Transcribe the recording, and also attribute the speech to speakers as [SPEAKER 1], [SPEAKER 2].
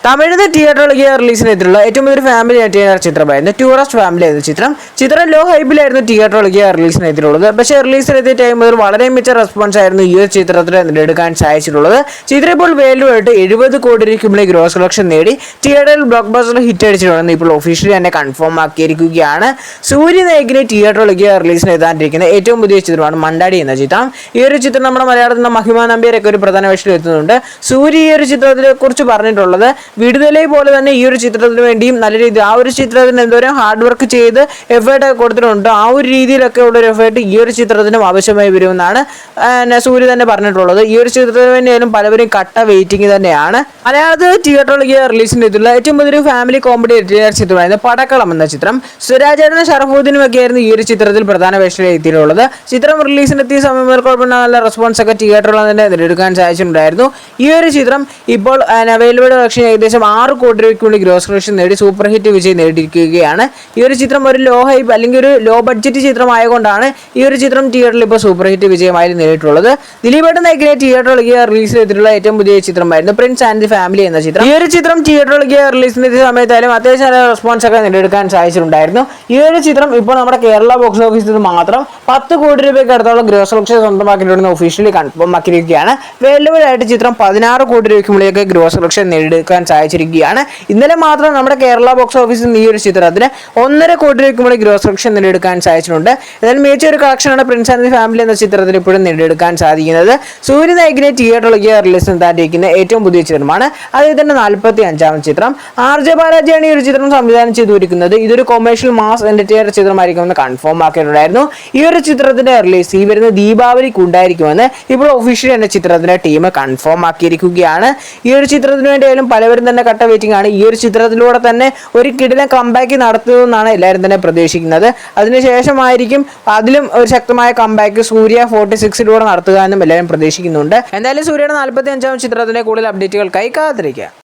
[SPEAKER 1] തമിഴിൽ തിയേറ്ററിലേക്ക് റിലീസിനെത്തിയുള്ള ഏറ്റവും വലിയൊരു ഫാമിലി ആയിട്ട് ചിത്രമായിരുന്നു ടൂറിസ്റ്റ് ഫാമിലി ആയിരുന്നു ചിത്രം ലോ ഹൈപ്പിലായിരുന്നു തിയേറ്ററിലേക്ക് റിലീസിനെത്തിയിട്ടുള്ളത്. പക്ഷേ റിലീസിനെത്തിയ ടൈം മുതൽ വളരെ മികച്ച റെസ്പോൺസ് ആയിരുന്നു ഈ ഒരു ചിത്രത്തിന് നേടിയെടുക്കാൻ സാധിച്ചിട്ടുള്ളത്. ചിത്രം ഇപ്പോൾ വേൾഡ് 70 കോടി രൂപയ്ക്ക് ഗ്രോസ് കളക്ഷൻ നേടി തിയേറ്ററിൽ ബ്ലോക്ക് ബസ്റ്റർ ഹിറ്റ് അടിച്ചിട്ടുണ്ടെന്ന് ഇപ്പോൾ ഒഫീഷ്യലി തന്നെ കൺഫേം ആക്കിയിരിക്കുകയാണ്. സൂര്യ നായകിനെ തിയേറ്ററിലേക്ക് റിലീസിനെത്താണ്ടിരിക്കുന്ന ഏറ്റവും പുതിയ ചിത്രമാണ് മണ്ടാടി എന്ന ചിത്രം. ഈ ഒരു ചിത്രം നമ്മുടെ മലയാളത്തിൽ നിന്ന് മഹിമ നമ്പ്യാരൊക്കെ ഒരു പ്രധാന വേഷത്തിൽ എത്തുന്നുണ്ട്. സൂര്യ ഈ ഒരു ചിത്രത്തിനെ കുറിച്ച് പറഞ്ഞിട്ടുള്ളത് വിടുതലൈ പോലെ തന്നെ ഈ ഒരു ചിത്രത്തിന് വേണ്ടിയും നല്ല രീതിയിൽ ആ ഒരു ചിത്രത്തിന് എന്തോരം ഹാർഡ് വർക്ക് ചെയ്ത് എഫേർട്ട് കൊടുത്തിട്ടുണ്ട്. ആ ഒരു രീതിയിലൊക്കെ ഉള്ള ഒരു എഫേർട്ട് ഈ ഒരു ചിത്രത്തിനും ആവശ്യമായി വരുമെന്നാണ് സൂര്യ തന്നെ പറഞ്ഞിട്ടുള്ളത്. ഈ ഒരു ചിത്രത്തിന് വേണ്ടിയാലും പലവരും കട്ട വെയിറ്റിംഗ് തന്നെയാണ്. മലയാളത്തിൽ തിയേറ്ററിലേക്ക് റിലീസിന് ചെയ്തിട്ടുള്ള ഏറ്റവും വലിയൊരു ഫാമിലി കോമഡി ചിത്രമായിരുന്നു പടക്കളം എന്ന ചിത്രം. സുരാജേട്ടനും ഷറഫുദ്ദീനും ഒക്കെ ആയിരുന്നു ഈ ഒരു ചിത്രത്തിൽ പ്രധാന വേഷത്തിൽ എത്തിയിട്ടുള്ളത്. ചിത്രം റിലീസിനെത്തിയ സമയം മുതൽ നല്ല റെസ്പോൺസ് ഒക്കെ തിയേറ്ററിൽ തന്നെ നേടിയെടുക്കാൻ സാധിച്ചിട്ടുണ്ടായിരുന്നു. ഈ ഒരു ചിത്രം ഇപ്പോൾ അവൈലബിൾ കളക്ഷൻ ഏകദേശം 6 കോടി രൂപയ്ക്ക് വേണ്ടി ഗ്രോസ് കളക്ഷൻ നേടി സൂപ്പർ ഹിറ്റ് വിജയം നേടിയിരിക്കുകയാണ്. ഈ ഒരു ചിത്രം ഒരു ലോ ഹൈപ്പ് അല്ലെങ്കിൽ ഒരു ലോ ബഡ്ജറ്റ് ചിത്രമായതുകൊണ്ടാണ് ഈ ഒരു ചിത്രം തിയേറ്ററിൽ ഇപ്പോൾ സൂപ്പർ ഹിറ്റ് വിജയമായി നേടിയിട്ടുള്ളത്. ദിലീപേട്ടൻ നായകനെ തിയേറ്ററിലേക്ക് റിലീസ് ചെയ്തിട്ടുള്ള ഏറ്റവും പുതിയ ചിത്രമായിരുന്നു പ്രിൻസ് ആൻഡ് ദി ഫാമിലി എന്ന ചിത്രം. ഈ ഒരു ചിത്രം തിയേറ്ററിലേക്ക് റിലീസിന്റെ സമയത്തായാലും അത്യാവശ്യം നല്ല റെസ്പോൺസ് ഒക്കെ നേടിയെടുക്കാൻ സാധിച്ചിട്ടുണ്ടായിരുന്നു. ഈ ഒരു ചിത്രം ഇപ്പോൾ നമ്മുടെ കേരള ബോക്സ് ഓഫീസിൽ മാത്രം 10 കോടി രൂപയ്ക്ക് അടുത്തോളം ഗ്രോസ് കളക്ഷൻ സ്വന്തമാക്കിയിട്ടുണ്ടെന്ന് ഒഫീഷ്യലി കൺഫേം ആക്കിയിരിക്കുകയാണ്. വേൾഡ് ആയിട്ട് ചിത്രം 16 കോടി രൂപയ്ക്ക് മുകളിലേക്ക് ഗ്രോസ് കളക്ഷൻ നേടിയെടുക്കാൻ സാധിച്ചിരിക്കുകയാണ്. ഇന്നലെ മാത്രം നമ്മുടെ കേരള ബോക്സ് ഓഫീസിൽ ഈ ഒരു ചിത്രത്തിന് 1.5 കോടി രൂപയ്ക്ക് മുകളിൽ ഗ്രോസ് കളക്ഷൻ നേടിയെടുക്കാൻ സാധിച്ചിട്ടുണ്ട്. എന്നാൽ മികച്ച ഒരു കളക്ഷനാണ് പ്രിൻസ് ആൻഡ് ദി ഫാമിലി എന്ന ചിത്രത്തിന് ഇപ്പോഴും നേടിയെടുക്കാൻ സാധിക്കുന്നത്. സൂര്യ നായകിനെ തിയേറ്ററിലേക്ക് റിലീസ് നടത്തിയിരിക്കുന്ന ഏറ്റവും പുതിയ ചിത്രമാണ് അദ്ദേഹത്തിന്റെ 45ാം ചിത്രം. RJ ബാലാജിയാണ് ഈ ഒരു ചിത്രം സംവിധാനം ചെയ്തിരിക്കുന്നത്. ഇതൊരു കൊമേഴ്ഷ്യൽ മാസ് എന്റർടൈനർ ചിത്രമായിരിക്കുമെന്ന് കൺഫേം ആക്കിയിട്ടുണ്ടായിരുന്നു. ഈ ഒരു ചിത്രത്തിന്റെ റിലീസ് ഈ വരുന്ന ദീപാവലിക്ക് ഉണ്ടായിരിക്കുമെന്ന് ഇപ്പോൾ ഒഫീഷ്യലി എന്ന ചിത്രത്തിന്റെ ടീം കൺഫേം ആക്കിയിരിക്കുകയാണ്. ഈ ഒരു ചിത്രത്തിന് വേണ്ടിയായാലും പലവരും തന്നെ കട്ട വെയിറ്റിംഗ് ആണ്. ഈ ഒരു ചിത്രത്തിലൂടെ തന്നെ ഒരു കിടിലൻ കംബാക്ക് നടത്തുമെന്നാണ് എല്ലാവരും തന്നെ പ്രതീക്ഷിക്കുന്നത്. അതിനുശേഷമായിരിക്കും അതിലും ഒരു ശക്തമായ കംബാക്ക് സൂര്യ 46 നടത്തുക എന്നും എല്ലാവരും പ്രതീക്ഷിക്കുന്നുണ്ട്. എന്തായാലും സൂര്യയുടെ 45ാം ചിത്രത്തിന്റെ കൂടുതൽ അപ്ഡേറ്റുകൾക്കായി കാത്തിരിക്കുക.